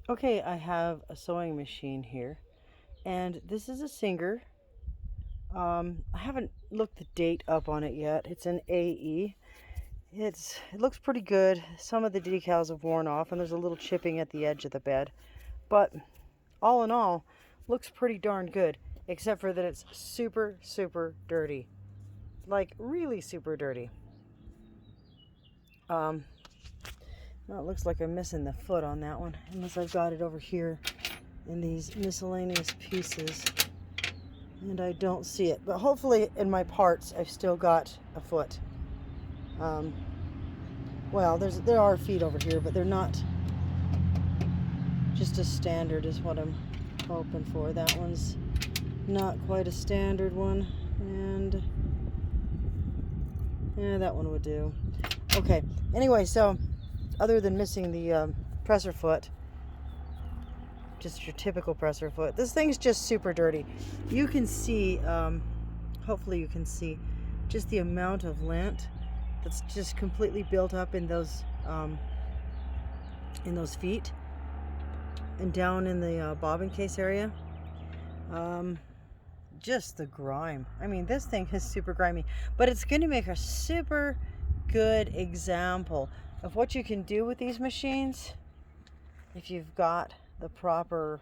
Okay, I have a sewing machine here, and this is a Singer. I haven't looked the date up on it yet. It's an AE. It looks pretty good. Some of the decals have worn off, and there's a little chipping at the edge of the bed. But all in all, looks pretty darn good, except for that it's super, super dirty. Like, really super dirty. Um, well, it looks like I'm missing the foot on that one, unless I've got it over here in these miscellaneous pieces. And I don't see it, but hopefully in my parts I've still got a foot. Um, well, there are feet over here, but they're not just as standard as what I'm hoping for. That one's not quite a standard one, and yeah, that one would do. Okay, anyway, so other than missing the presser foot, just your typical presser foot, this thing's just super dirty. You can see, hopefully you can see just the amount of lint that's just completely built up in those feet and down in the bobbin case area. Just the grime. I mean, this thing is super grimy, but it's going to make a super good example of what you can do with these machines if you've got the proper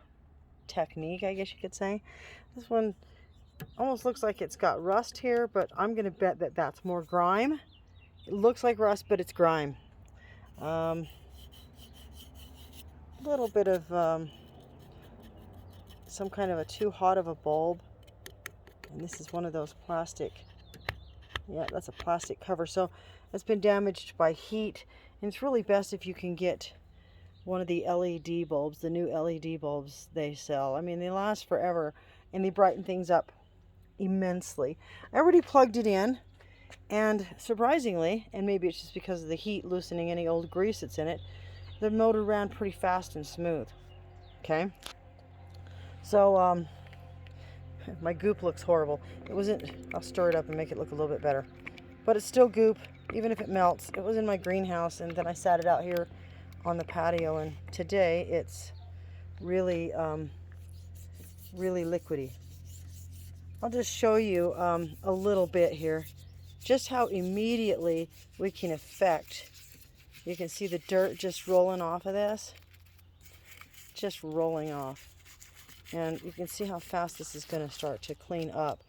technique, I guess you could say. This one almost looks like it's got rust here, but I'm going to bet that that's more grime. It looks like rust, but it's grime. A little bit of some kind of a too hot of a bulb. And this is one of those plastic, yeah, that's a plastic cover. So it's been damaged by heat. And it's really best if you can get one of the LED bulbs, the new LED bulbs they sell. I mean, they last forever and they brighten things up immensely. I already plugged it in, and surprisingly, and maybe it's just because of the heat loosening any old grease that's in it, the motor ran pretty fast and smooth. Okay, so my goop looks horrible. It wasn't, I'll stir it up and make it look a little bit better, but it's still goop even if it melts. It was in my greenhouse, and then I sat it out here on the patio, and today it's really really liquidy. I'll just show you a little bit here just how immediately we can affect. You can see the dirt just rolling off of this, just rolling off, and you can see how fast this is going to start to clean up.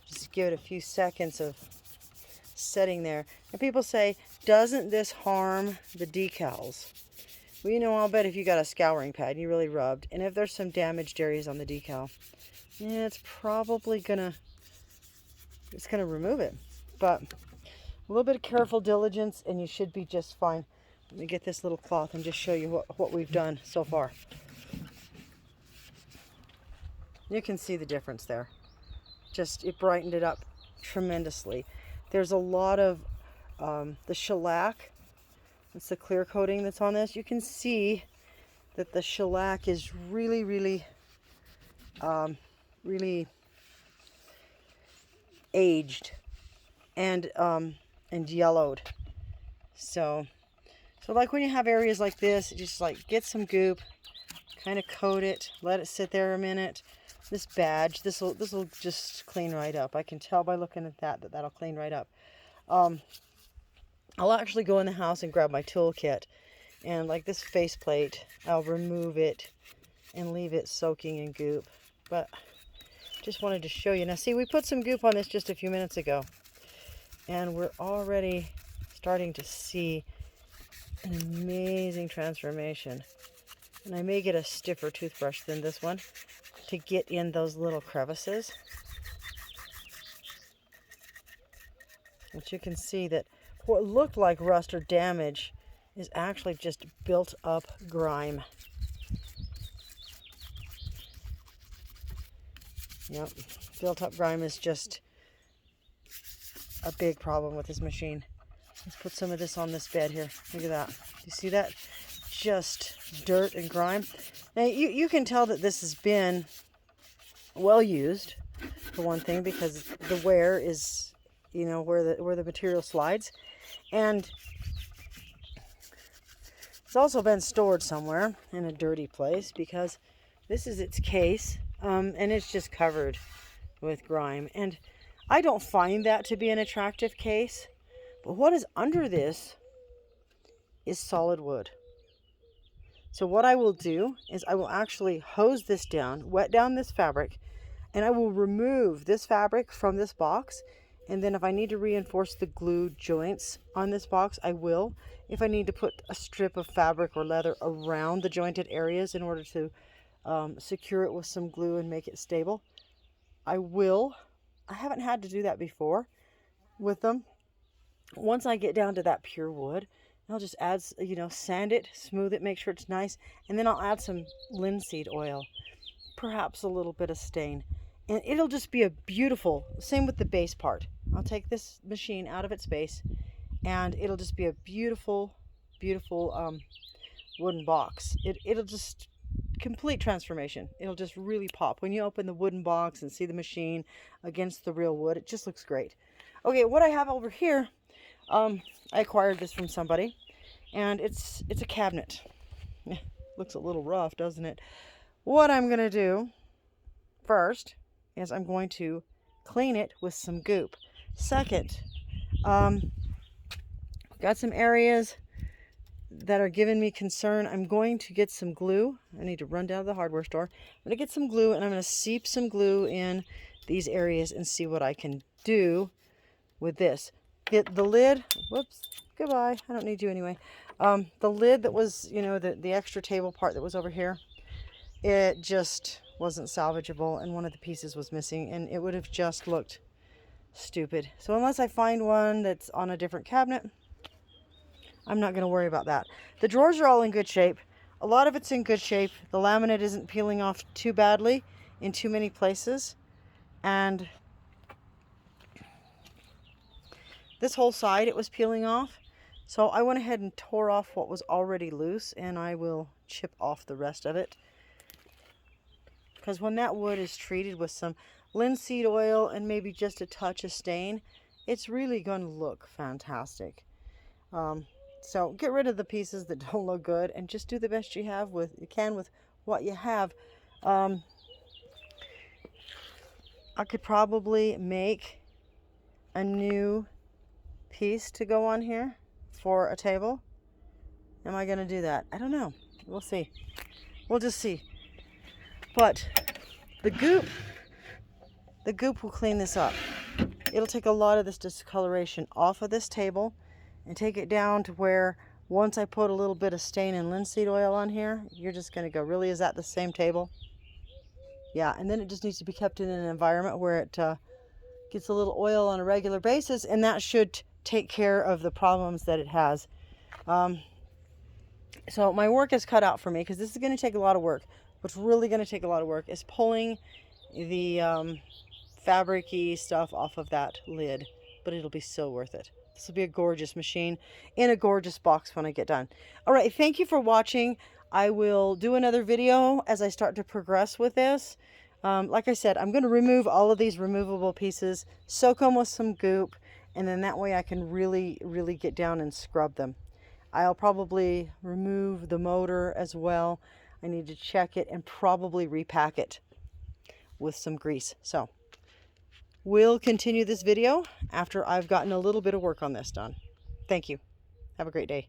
Just give it a few seconds of setting there. And people say, doesn't this harm the decals? Well, you know, I'll bet if you got a scouring pad and you really rubbed, and if there's some damaged areas on the decal, yeah, it's probably gonna remove it. But a little bit of careful diligence and you should be just fine. Let me get this little cloth and just show you what we've done so far. You can see the difference there. Just, it brightened it up tremendously. There's a lot of the shellac. It's the clear coating that's on this. You can see that the shellac is really, really, really aged and yellowed. So like when you have areas like this, just like get some goop, kind of coat it, let it sit there a minute. This badge, this will just clean right up. I can tell by looking at that'll clean right up. I'll actually go in the house and grab my toolkit, and like this faceplate, I'll remove it and leave it soaking in goop. But just wanted to show you. Now see, we put some goop on this just a few minutes ago, and we're already starting to see an amazing transformation. And I may get a stiffer toothbrush than this one to get in those little crevices. But you can see that what looked like rust or damage is actually just built up grime. Yep, built up grime is just a big problem with this machine. Let's put some of this on this bed here. Look at that. You see that? Just dirt and grime. Now you can tell that this has been well used, for one thing, because the wear is, you know, where the material slides. And as also been stored somewhere in a dirty place because this is its case, and it's just covered with grime. And I don't find that to be an attractive case, but what is under this is solid wood. So what I will do is I will actually hose this down, wet down this fabric, and I will remove this fabric from this box. And then if I need to reinforce the glue joints on this box, I will. If I need to put a strip of fabric or leather around the jointed areas in order to secure it with some glue and make it stable, I will. I haven't had to do that before with them. Once I get down to that pure wood, I'll just add, sand it, smooth it, make sure it's nice. And then I'll add some linseed oil, perhaps a little bit of stain. And it'll just be a beautiful, same with the base part. I'll take this machine out of its base and it'll just be a beautiful, beautiful wooden box. It'll just, complete transformation. It'll just really pop. When you open the wooden box and see the machine against the real wood, it just looks great. Okay, what I have over here, I acquired this from somebody, and it's a cabinet. Looks a little rough, doesn't it? What I'm going to do first is I'm going to clean it with some goop. Second, got some areas that are giving me concern. I'm going to get some glue. I need to run down to the hardware store. I'm going to get some glue, and I'm going to seep some glue in these areas and see what I can do with this. Get the lid. Whoops. Goodbye. I don't need you anyway. The lid that was, the extra table part that was over here, it just wasn't salvageable, and one of the pieces was missing, and it would have just looked stupid. So unless I find one that's on a different cabinet, I'm not going to worry about that. The drawers are all in good shape. A lot of it's in good shape. The laminate isn't peeling off too badly in too many places. And this whole side, it was peeling off. So I went ahead and tore off what was already loose, and I will chip off the rest of it. Because when that wood is treated with some linseed oil and maybe just a touch of stain, it's really going to look fantastic. So get rid of the pieces that don't look good and just do the best you can with what you have. I could probably make a new piece to go on here for a table. Am I going to do that? I don't know. We'll see. We'll just see. But the goop will clean this up. It'll take a lot of this discoloration off of this table and take it down to where once I put a little bit of stain and linseed oil on here, you're just going to go, really, is that the same table? Yeah, and then it just needs to be kept in an environment where it gets a little oil on a regular basis, and that should take care of the problems that it has. So my work is cut out for me because this is going to take a lot of work. What's really going to take a lot of work is pulling the fabric-y stuff off of that lid, but it'll be so worth it. This will be a gorgeous machine in a gorgeous box when I get done. All right, thank you for watching. I will do another video as I start to progress with this. Like I said, I'm going to remove all of these removable pieces, soak them with some goop, and then that way I can really, really get down and scrub them. I'll probably remove the motor as well. I need to check it and probably repack it with some grease. So we'll continue this video after I've gotten a little bit of work on this done. Thank you. Have a great day.